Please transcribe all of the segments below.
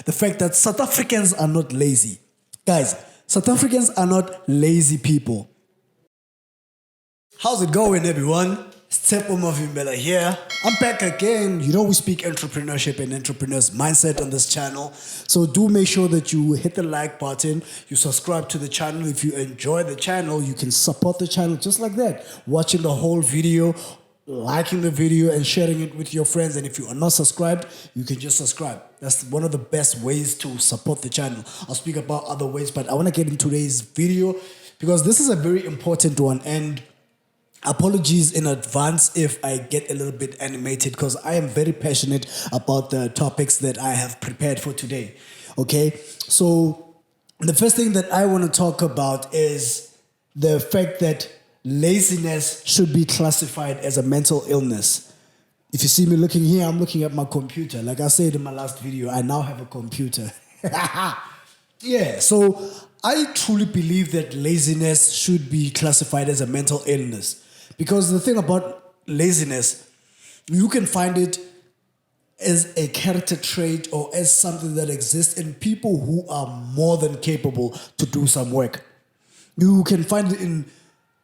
The fact that South Africans are not lazy. Guys, South Africans are not lazy people. How's it going, everyone? It's Mavimbela here. I'm back again. You know, we speak entrepreneurship and entrepreneurs' mindset on this channel. So do make sure that you hit the like button, you subscribe to the channel. If you enjoy the channel, you can support the channel just like that. Watching the whole video, liking the video and sharing it with your friends. And if you are not subscribed, you can just subscribe. That's one of the best ways to support the channel. I'll speak about other ways, but I want to get into today's video because this is a very important one. And apologies in advance if I get a little bit animated because I am very passionate about the topics that I have prepared for today. Okay, so the first thing that I want to talk about is the fact that laziness should be classified as a mental illness. If you see me looking here, I'm looking at my computer. Like I said in my last video, I now have a computer. Yeah, so I truly believe that laziness should be classified as a mental illness. Because the thing about laziness, you can find it as a character trait or as something that exists in people who are more than capable to do some work. You can find it in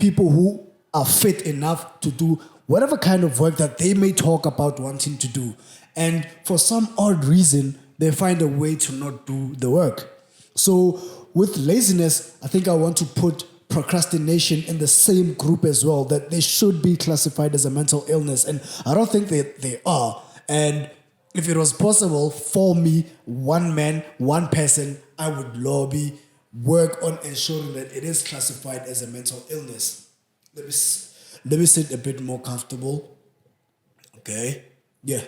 people who are fit enough to do whatever kind of work that they may talk about wanting to do. And for some odd reason, they find a way to not do the work. So with laziness, I think I want to put procrastination in the same group as well, that they should be classified as a mental illness. And I don't think that they are. And if it was possible for me, one man, one person, I would lobby, work on ensuring that it is classified as a mental illness. Let me sit a bit more comfortable. Okay. Yeah.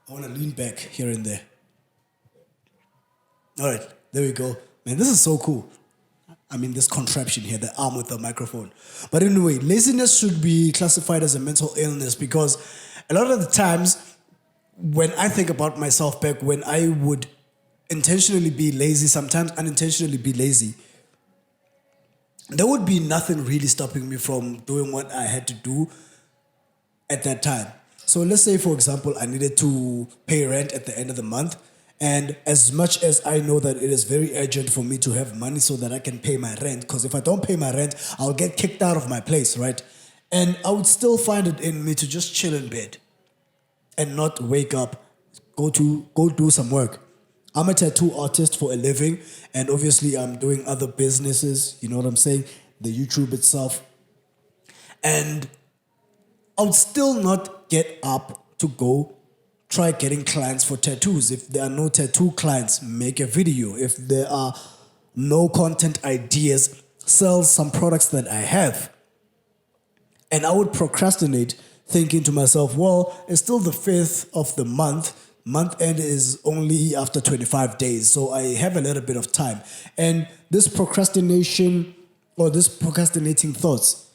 I want to lean back here and there. All right. There we go. Man, this is so cool. I mean, this contraption here, the arm with the microphone. But anyway, laziness should be classified as a mental illness because a lot of the times when I think about myself back when I would intentionally be lazy, sometimes unintentionally be lazy, there would be nothing really stopping me from doing what I had to do at that time. So let's say, for example, I needed to pay rent at the end of the month. And as much as I know that it is very urgent for me to have money so that I can pay my rent, because if I don't pay my rent, I'll get kicked out of my place, right? And I would still find it in me to just chill in bed and not wake up, go do some work. I'm a tattoo artist for a living, and obviously I'm doing other businesses, you know what I'm saying? The YouTube itself. And I would still not get up to go try getting clients for tattoos. If there are no tattoo clients, make a video. If there are no content ideas, sell some products that I have. And I would procrastinate thinking to myself, well, it's still the 5th of the month. Month end is only after 25 days. So I have a little bit of time. And this procrastination or this procrastinating thoughts,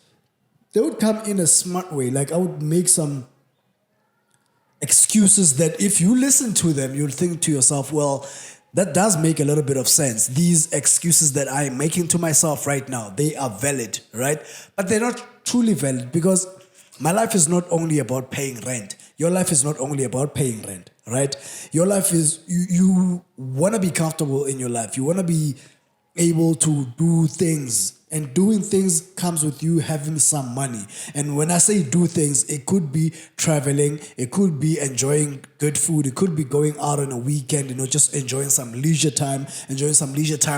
they would come in a smart way. Like I would make some excuses that if you listen to them, you'll think to yourself, well, that does make a little bit of sense. These excuses that I'm making to myself right now, they are valid, right? But they're not truly valid because my life is not only about paying rent. Your life is not only about paying rent, right? Your life is, you want to be comfortable in your life. You want to be able to do things. And doing things comes with you having some money. And when I say do things, it could be traveling, it could be enjoying good food, it could be going out on a weekend, just enjoying some leisure time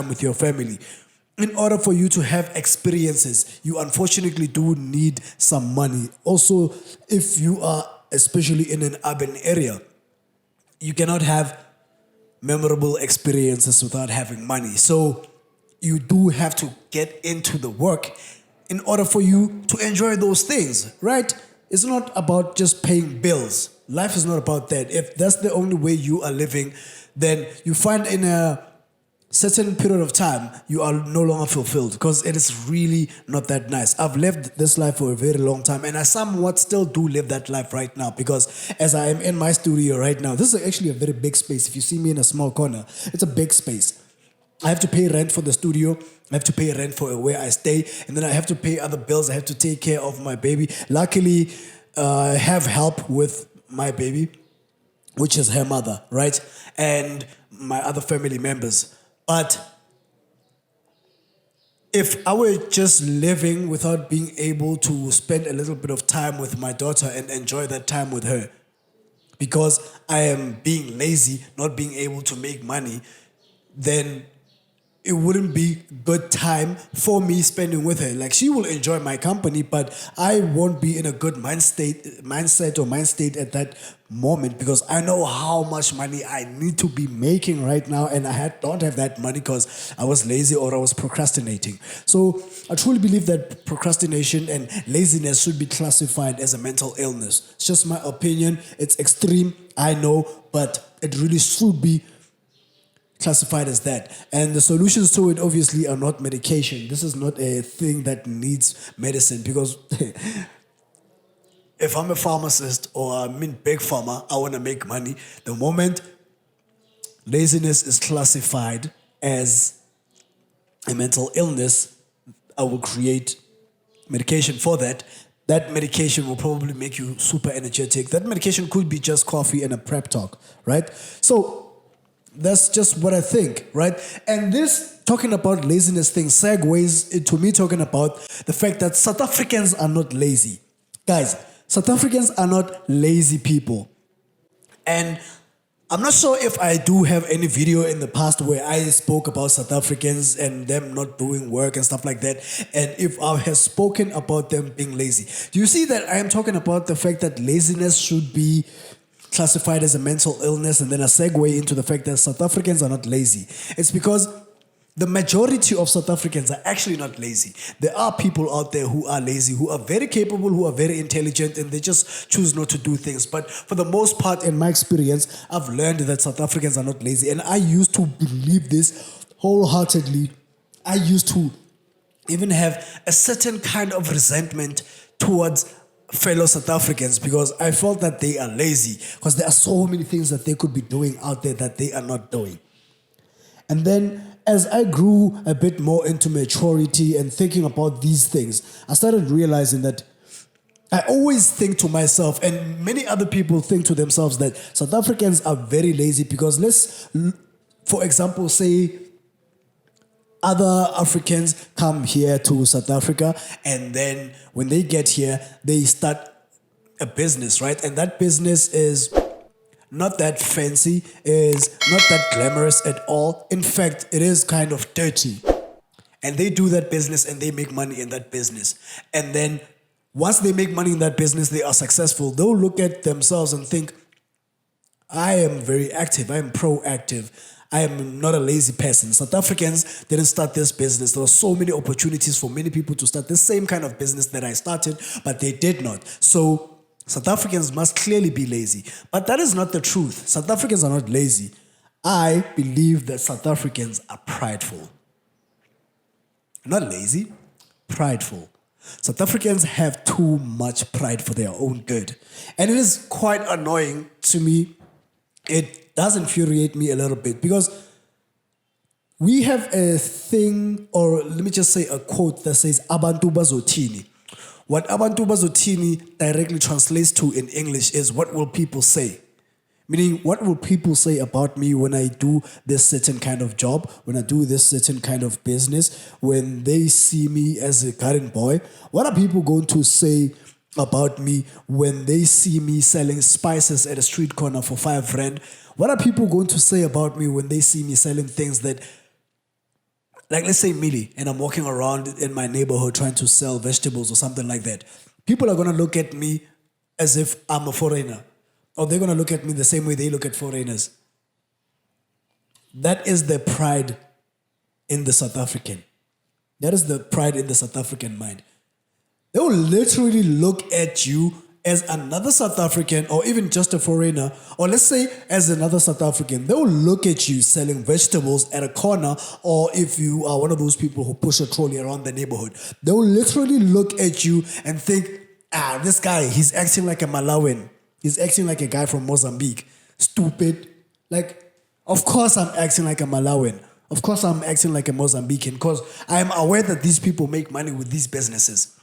with your family. In order for you to have experiences, you unfortunately do need some money. Also, if you are especially in an urban area, you cannot have memorable experiences without having money. So you do have to get into the work in order for you to enjoy those things, right? It's not about just paying bills. Life is not about that. If that's the only way you are living, then you find in a certain period of time, you are no longer fulfilled because it is really not that nice. I've lived this life for a very long time and I somewhat still do live that life right now because as I am in my studio right now, this is actually a very big space. If you see me in a small corner, it's a big space. I have to pay rent for the studio. I have to pay rent for where I stay. And then I have to pay other bills. I have to take care of my baby. Luckily, I have help with my baby, which is her mother, right? And my other family members. But if I were just living without being able to spend a little bit of time with my daughter and enjoy that time with her, because I am being lazy, not being able to make money, then it wouldn't be good time for me spending with her. Like, she will enjoy my company, but I won't be in a good mind state at that moment, because I know how much money I need to be making right now, and don't have that money because I was lazy or I was procrastinating. So I truly believe that procrastination and laziness should be classified as a mental illness. It's just my opinion. It's extreme, I know, but it really should be classified as that. And the solutions to it obviously are not medication. This is not a thing that needs medicine, because if I'm a pharmacist or I'm in big pharma, I want to make money. The moment laziness is classified as a mental illness, I will create medication for that. That medication will probably make you super energetic. That medication could be just coffee and a prep talk, right? So that's just what I think, right? And this talking about laziness thing segues into me talking about the fact that South Africans are not lazy. Guys, South Africans are not lazy people. And I'm not sure if I do have any video in the past where I spoke about South Africans and them not doing work and stuff like that, and if I have spoken about them being lazy. Do you see that I am talking about the fact that laziness should be classified as a mental illness, and then a segue into the fact that South Africans are not lazy? It's because the majority of South Africans are actually not lazy. There are people out there who are lazy, who are very capable, who are very intelligent, and they just choose not to do things. But for the most part, in my experience, I've learned that South Africans are not lazy. And I used to believe this wholeheartedly. I used to even have a certain kind of resentment towards fellow South Africans, because I felt that they are lazy, because there are so many things that they could be doing out there that they are not doing. And then as I grew a bit more into maturity and thinking about these things, I started realizing that I always think to myself, and many other people think to themselves, that South Africans are very lazy because let's, for example, say other Africans come here to South Africa, and then when they get here, they start a business, right? And that business is not that fancy, is not that glamorous at all. In fact, it is kind of dirty. And they do that business and they make money in that business. And then once they make money in that business, they are successful. They'll look at themselves and think, I am very active, I am proactive, I am not a lazy person. South Africans didn't start this business. There were so many opportunities for many people to start the same kind of business that I started, but they did not. So South Africans must clearly be lazy. But that is not the truth. South Africans are not lazy. I believe that South Africans are prideful. Not lazy, prideful. South Africans have too much pride for their own good. And it is quite annoying to me. It does infuriate me a little bit, because we have a thing, or let me just say a quote that says, Abantu bazothini. What Abantu bazothini directly translates to in English is, what will people say? Meaning, what will people say about me when I do this certain kind of job, when I do this certain kind of business, when they see me as a garden boy? What are people going to say about me when they see me selling spices at a street corner for 5 rand? What are people going to say about me when they see me selling things that, like, let's say Millie, and I'm walking around in my neighborhood trying to sell vegetables or something like that? People are going to look at me as if I'm a foreigner. Or they're going to look at me the same way they look at foreigners. That is the pride in the South African. That is the pride in the South African mind. They will literally look at you as another South African, or even just a foreigner, or let's say as another South African. They will look at you selling vegetables at a corner, or if you are one of those people who push a trolley around the neighborhood, they will literally look at you and think, this guy, he's acting like a Malawian. He's acting like a guy from Mozambique. Stupid. Like, of course I'm acting like a Malawian. Of course I'm acting like a Mozambican, because I am aware that these people make money with these businesses.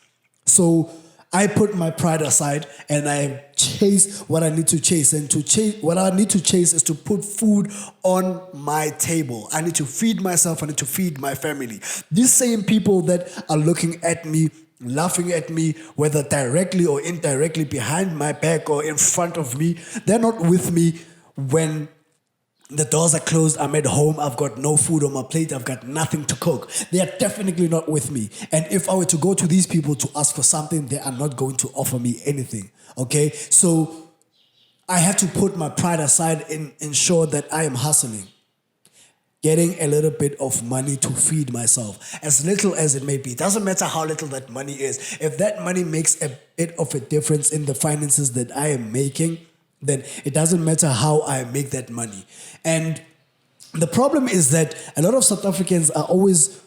So I put my pride aside and I chase what I need to chase. And to chase what I need to chase is to put food on my table. I need to feed myself. I need to feed my family. These same people that are looking at me, laughing at me, whether directly or indirectly, behind my back or in front of me, they're not with me when the doors are closed, I'm at home, I've got no food on my plate, I've got nothing to cook. They are definitely not with me. And if I were to go to these people to ask for something, they are not going to offer me anything. Okay? So I have to put my pride aside and ensure that I am hustling. Getting a little bit of money to feed myself, as little as it may be. It doesn't matter how little that money is. If that money makes a bit of a difference in the finances that I am making, then it doesn't matter how I make that money. And the problem is that a lot of South Africans are always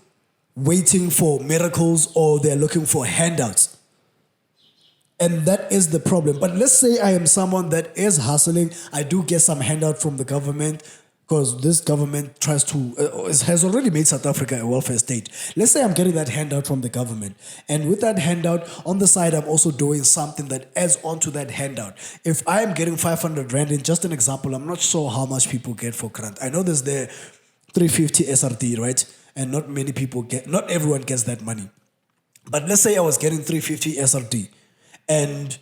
waiting for miracles or they're looking for handouts. And that is the problem. But let's say I am someone that is hustling. I do get some handout from the government because this government tries to, has already made South Africa a welfare state. Let's say I'm getting that handout from the government. And with that handout, on the side, I'm also doing something that adds on to that handout. If I'm getting 500 Rand, in just an example, I'm not sure how much people get for grant. I know there's the 350 SRD, right? And not many people not everyone gets that money. But let's say I was getting 350 SRD and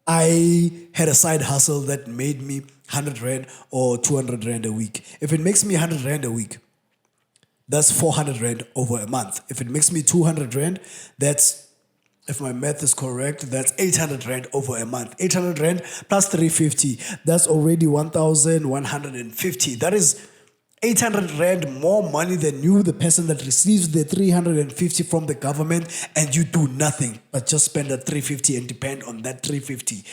I had a side hustle that made me 100 Rand or 200 Rand a week. If it makes me 100 Rand a week, that's 400 Rand over a month. If it makes me 200 Rand, that's, if my math is correct, that's 800 Rand over a month. 800 Rand plus 350, that's already 1,150. That is 800 Rand more money than you, the person that receives the 350 from the government, and you do nothing but just spend that 350 and depend on that 350.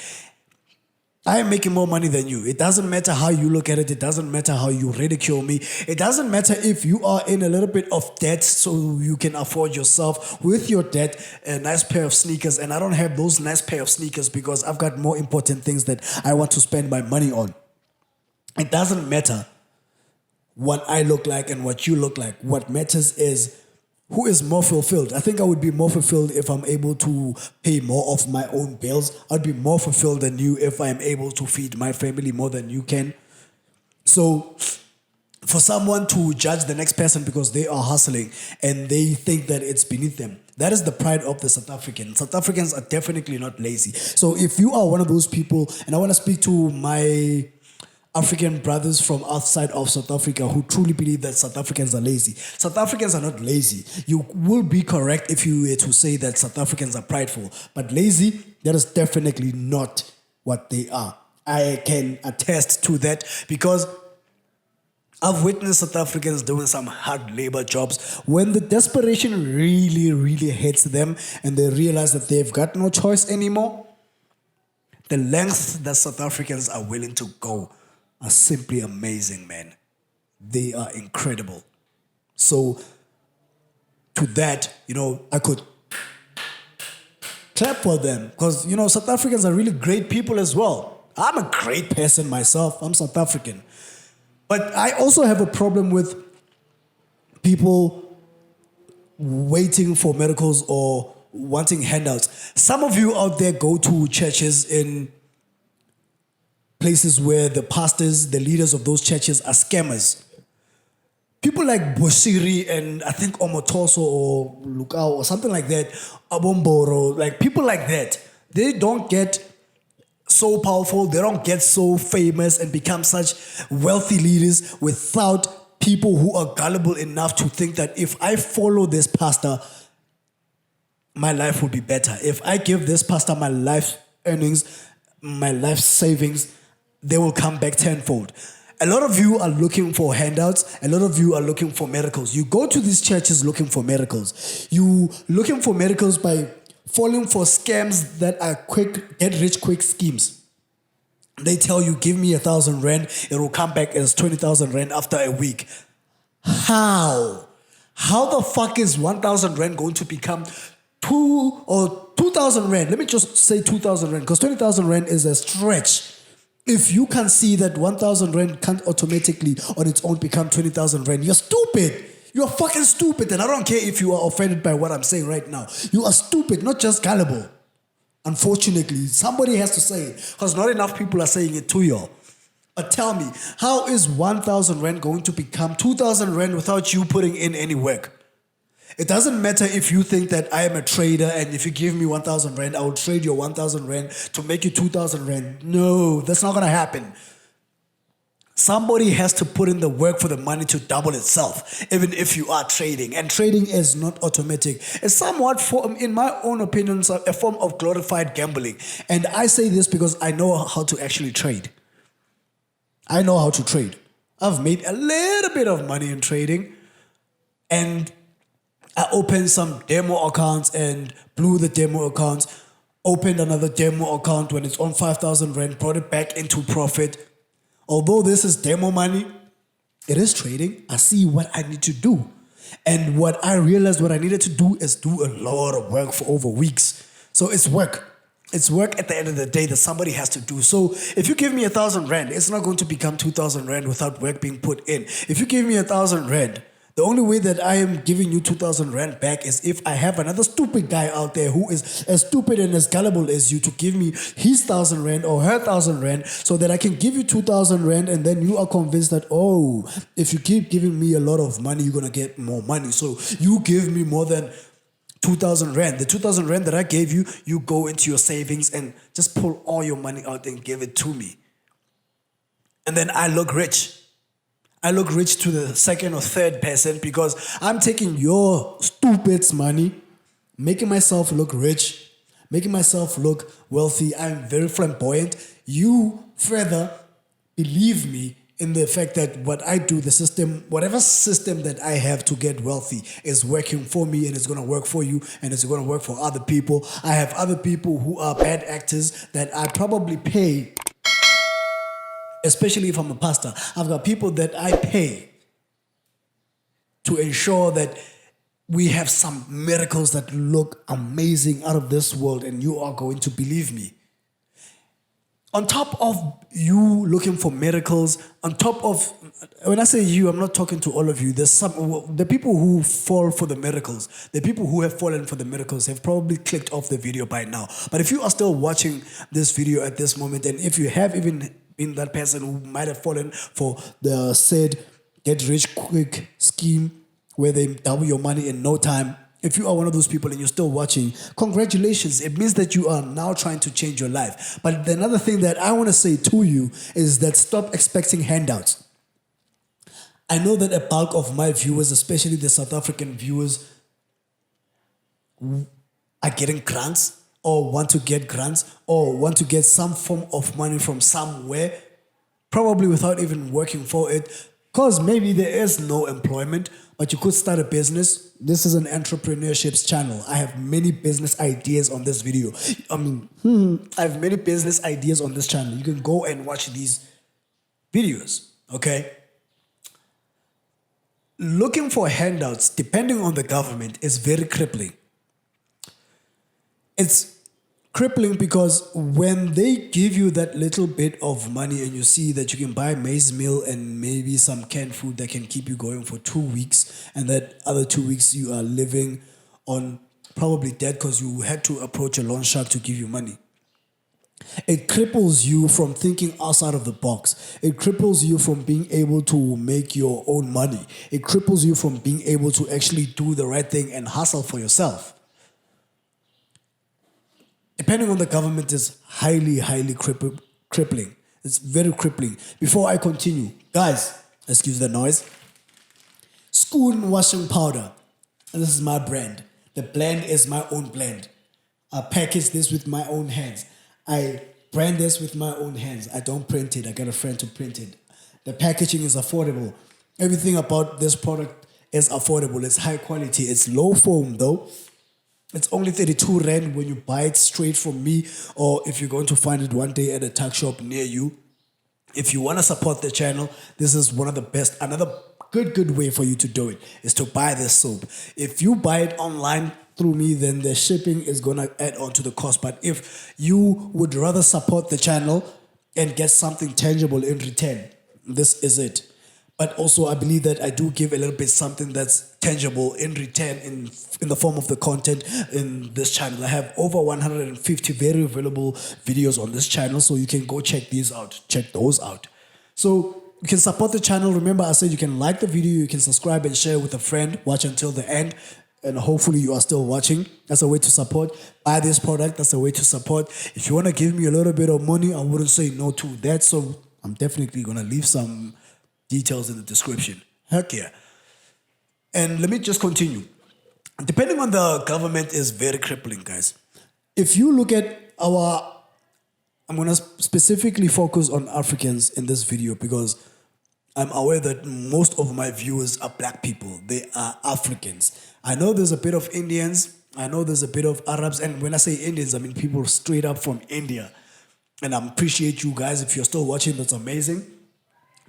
I am making more money than you. It doesn't matter how you look at it. It doesn't matter how you ridicule me. It doesn't matter if you are in a little bit of debt so you can afford yourself with your debt a nice pair of sneakers, and I don't have those nice pair of sneakers because I've got more important things that I want to spend my money on. It doesn't matter what I look like and what you look like. What matters is who is more fulfilled. I think I would be more fulfilled if I'm able to pay more of my own bills. I'd be more fulfilled than you if I am able to feed my family more than you can. So for someone to judge the next person because they are hustling and they think that it's beneath them, that is the pride of the South African. South Africans are definitely not lazy. So if you are one of those people, and I want to speak to my African brothers from outside of South Africa who truly believe that South Africans are lazy. South Africans are not lazy. You will be correct if you were to say that South Africans are prideful. But lazy, that is definitely not what they are. I can attest to that because I've witnessed South Africans doing some hard labor jobs when the desperation really, really hits them and they realize that they've got no choice anymore. The lengths that South Africans are willing to go are simply amazing, man. They are incredible. So, to that, I could clap for them because, South Africans are really great people as well. I'm a great person myself. I'm South African. But I also have a problem with people waiting for miracles or wanting handouts. Some of you out there go to churches in places where the pastors, the leaders of those churches are scammers. People like Boshiri and I think Omotoso or Lukao or something like that, Abomboro, like people like that, they don't get so powerful, they don't get so famous and become such wealthy leaders without people who are gullible enough to think that if I follow this pastor, my life will be better. If I give this pastor my life earnings, my life savings, they will come back tenfold. A lot of you are looking for handouts. A lot of you are looking for miracles. You go to these churches looking for miracles. You looking for miracles by falling for scams that are quick, get rich quick schemes. They tell you, give me 1,000 Rand, it will come back as 20,000 Rand after a week. How? How the fuck is 1,000 Rand going to become 2,000 Rand? Let me just say 2,000 Rand because 20,000 Rand is a stretch. If you can see that 1,000 Rand can't automatically on its own become 20,000 Rand, you're stupid. You're fucking stupid. And I don't care if you are offended by what I'm saying right now. You are stupid, not just gullible. Unfortunately, somebody has to say it because not enough people are saying it to y'all. But tell me, how is 1,000 Rand going to become 2,000 Rand without you putting in any work? It doesn't matter if you think that I am a trader and if you give me 1,000 Rand, I will trade your 1,000 Rand to make you 2,000 Rand. No, that's not going to happen. Somebody has to put in the work for the money to double itself, even if you are trading. And trading is not automatic. It's somewhat, in my own opinion, a form of glorified gambling. And I say this because I know how to actually trade. I know how to trade. I've made a little bit of money in trading. And I opened some demo accounts and blew the demo accounts. Opened another demo account when it's on 5,000 Rand, brought it back into profit. Although this is demo money, it is trading. I see what I need to do. And what I realized what I needed to do is do a lot of work for over weeks. So it's work. It's work at the end of the day that somebody has to do. So if you give me 1,000 Rand, it's not going to become 2,000 Rand without work being put in. If you give me 1,000 Rand, the only way that I am giving you 2,000 Rand back is if I have another stupid guy out there who is as stupid and as gullible as you to give me his 1,000 Rand or her 1,000 Rand so that I can give you 2,000 Rand and then you are convinced that, oh, if you keep giving me a lot of money, you're going to get more money. So you give me more than 2,000 Rand. The 2,000 Rand that I gave you, you go into your savings and just pull all your money out and give it to me. And then I look rich. I look rich to the second or third person because I'm taking your stupid's money, making myself look rich, making myself look wealthy. I'm very flamboyant. You further believe me in the fact that what I do, the system, whatever system that I have to get wealthy is working for me and it's going to work for you and it's going to work for other people. I have other people who are bad actors that I probably pay. Especially if I'm a pastor, I've got people that I pay to ensure that we have some miracles that look amazing out of this world and you are going to believe me. On top of you looking for miracles, on top of, when I say you, I'm not talking to all of you. There's the people who fall for the miracles, the people who have fallen for the miracles have probably clicked off the video by now. But if you are still watching this video at this moment, and if you have even been that person who might have fallen for the said get rich quick scheme where they double your money in no time, if you are one of those people and you're still watching, congratulations. It means that you are now trying to change your life. But the another thing that I want to say to you is that stop expecting handouts. I know that a bulk of my viewers, especially the South African viewers, are getting grants or want to get grants or want to get some form of money from somewhere, probably without even working for it, because maybe there is no employment, but you could start a business. This is an entrepreneurship channel. I have many business ideas on this video. I have many business ideas on this channel. You can go and watch these videos, okay? Looking for handouts, depending on the government, is very crippling. It's crippling because when they give you that little bit of money and you see that you can buy maize meal and maybe some canned food that can keep you going for 2 weeks, and that other 2 weeks you are living on probably dead because you had to approach a loan shark to give you money. It cripples you from thinking outside of the box. It cripples you from being able to make your own money. It cripples you from being able to actually do the right thing and hustle for yourself. Depending on the government is highly, highly crippling. It's very crippling. Before I continue, guys, excuse the noise. Schoon washing powder. And this is my brand. The blend is my own blend. I package this with my own hands. I brand this with my own hands. I don't print it. I get a friend to print it. The packaging is affordable. Everything about this product is affordable. It's high quality. It's low foam though. It's only 32 Rand when you buy it straight from me, or if you're going to find it one day at a tuck shop near you. If you want to support the channel, this is one of the best. Another good way for you to do it is to buy this soap. If you buy it online through me, then the shipping is going to add on to the cost. But if you would rather support the channel and get something tangible in return, this is it. but also I believe that I do give a little bit something that's tangible in return in the form of the content in this channel. I have over 150 very available videos on this channel, so you can go check these out, check those out. So you can support the channel. Remember, I said you can like the video, you can subscribe and share with a friend, watch until the end, and hopefully you are still watching. That's a way to support. Buy this product, that's a way to support. If you want to give me a little bit of money, I wouldn't say no to that, so I'm definitely going to leave some details in the description. Heck yeah. And let me just continue. Depending on the government is very crippling, guys. If you look at I'm going to specifically focus on Africans in this video because I'm aware that most of my viewers are black people. They are Africans. I know there's a bit of Indians. I know there's a bit of Arabs. And when I say Indians, I mean people straight up from India. And I appreciate you guys. If you're still watching, that's amazing.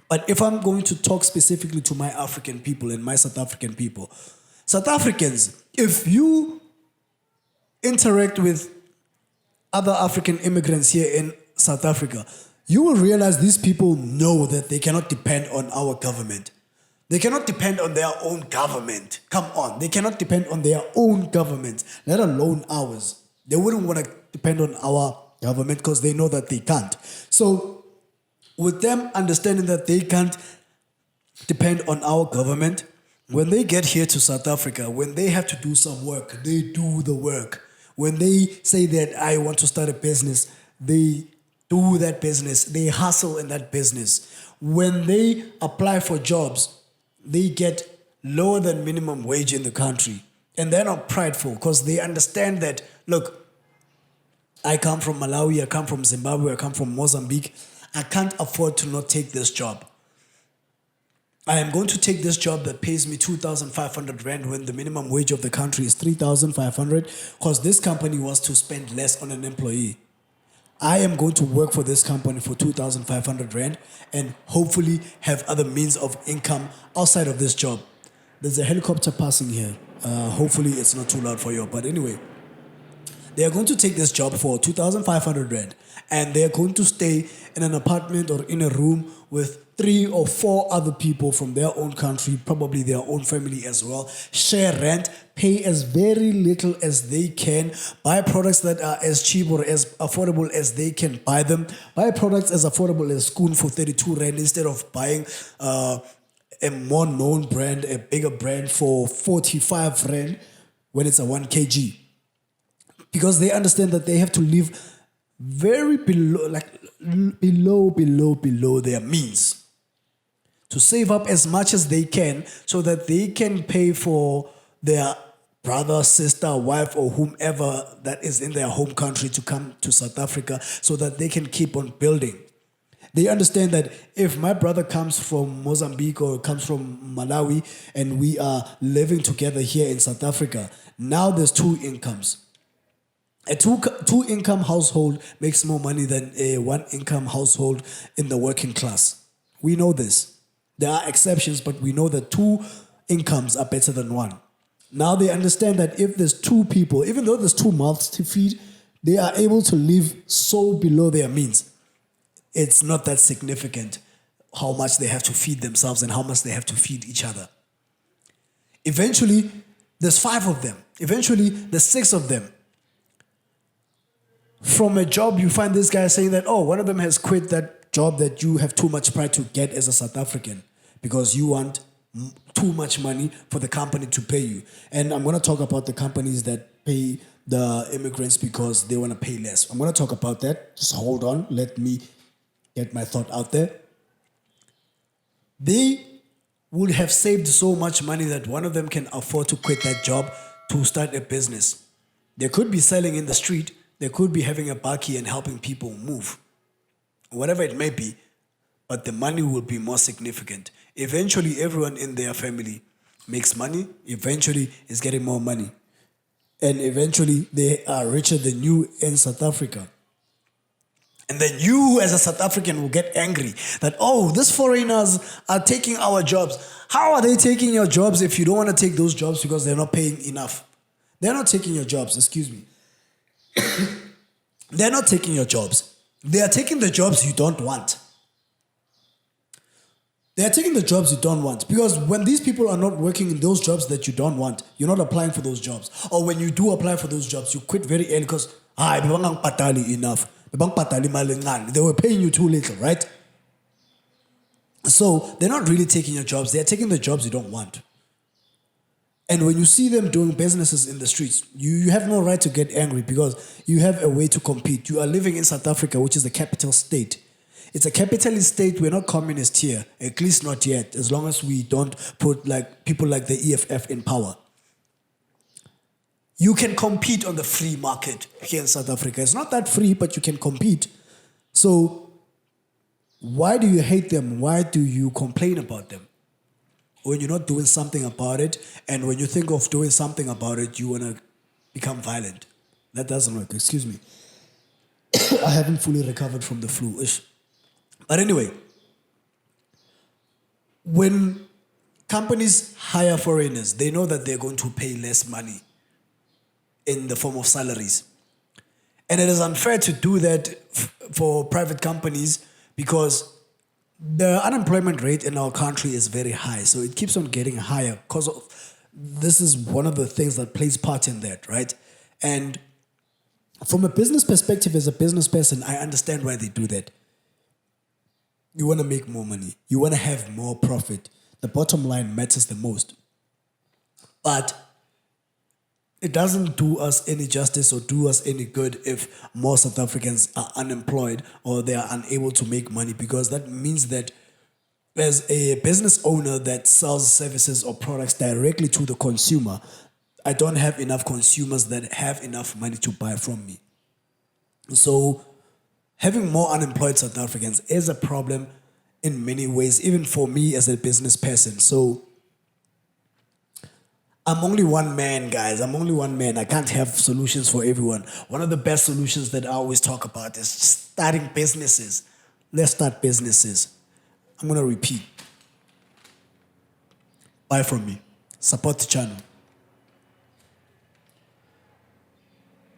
But if I'm going to talk specifically to my African people and my South African people, South Africans, if you interact with other African immigrants here in South Africa, you will realize these people know that they cannot depend on our government. They cannot depend on their own government. Come on, they cannot depend on their own government, let alone ours. They wouldn't want to depend on our government because they know that they can't. So with them understanding that they can't depend on our government, when they get here to South Africa, when they have to do some work, they do the work. When they say that I want to start a business, they do that business. They hustle in that business. When they apply for jobs, they get lower than minimum wage in the country. And they're not prideful because they understand that, look, I come from Malawi, I come from Zimbabwe, I come from Mozambique. I can't afford to not take this job. I am going to take this job that pays me 2,500 Rand when the minimum wage of the country is 3,500 because this company wants to spend less on an employee. I am going to work for this company for 2,500 Rand and hopefully have other means of income outside of this job. There's a helicopter passing here. Hopefully it's not too loud for you. But anyway, they are going to take this job for 2,500 Rand and they are going to stay in an apartment or in a room with 3 or 4 other people from their own country, probably their own family as well, share rent, pay as very little as they can, buy products that are as cheap or as affordable as they can buy them, buy products as affordable as Schoon for 32 Rand instead of buying a more known brand, a bigger brand for 45 Rand when it's a 1 kg. Because they understand that they have to live very below their means to save up as much as they can so that they can pay for their brother, sister, wife, or whomever that is in their home country to come to South Africa so that they can keep on building. They understand that if my brother comes from Mozambique or comes from Malawi and we are living together here in South Africa, now there's 2 incomes. A two income household makes more money than a 1 income household in the working class. We know this. There are exceptions, but we know that 2 incomes are better than 1. Now they understand that if there's 2 people, even though there's 2 mouths to feed, they are able to live so below their means. It's not that significant how much they have to feed themselves and how much they have to feed each other. Eventually, there's 5 of them. Eventually, there's 6 of them. From a job, you find this guy saying that, one of them has quit that job that you have too much pride to get as a South African because you want too much money for the company to pay you. And I'm going to talk about the companies that pay the immigrants because they want to pay less. I'm going to talk about that. Just hold on. Let me get my thought out there. They would have saved so much money that one of them can afford to quit that job to start a business. They could be selling in the street. They could be having a bakkie and helping people move. Whatever it may be, but the money will be more significant. Eventually, everyone in their family makes money. Eventually, is getting more money. And eventually, they are richer than you in South Africa. And then you, as a South African, will get angry that, these foreigners are taking our jobs. How are they taking your jobs if you don't want to take those jobs because they're not paying enough? They're not taking your jobs, excuse me. They're not taking your jobs. They are taking the jobs you don't want. They're taking the jobs you don't want. Because when these people are not working in those jobs that you don't want, you're not applying for those jobs. Or when you do apply for those jobs, you quit very early because, bebang patali enough. Bebang patali malingan. They were paying you too little, right? So they're not really taking your jobs. They're taking the jobs you don't want. And when you see them doing businesses in the streets, you have no right to get angry because you have a way to compete. You are living in South Africa, which is the capital state. It's a capitalist state. We're not communist here, at least not yet, as long as we don't put like people like the EFF in power. You can compete on the free market here in South Africa. It's not that free, but you can compete. So why do you hate them? Why do you complain about them? When you're not doing something about it, and when you think of doing something about it, you want to become violent. That doesn't work. Excuse me. I haven't fully recovered from the flu. But anyway, when companies hire foreigners, they know that they're going to pay less money in the form of salaries. And it is unfair to do that for private companies because the unemployment rate in our country is very high. So it keeps on getting higher because this is one of the things that plays part in that, right? And from a business perspective, as a business person, I understand why they do that. You want to make more money. You want to have more profit. The bottom line matters the most. But it doesn't do us any justice or do us any good if more South Africans are unemployed or they are unable to make money, because that means that as a business owner that sells services or products directly to the consumer, I don't have enough consumers that have enough money to buy from me. So having more unemployed South Africans is a problem in many ways, even for me as a business person. So I'm only one man, guys. I'm only one man. I can't have solutions for everyone. One of the best solutions that I always talk about is starting businesses. Let's start businesses. I'm going to repeat. Buy from me. Support the channel.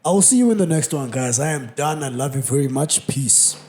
I will see you in the next one, guys. I am done. I love you very much. Peace.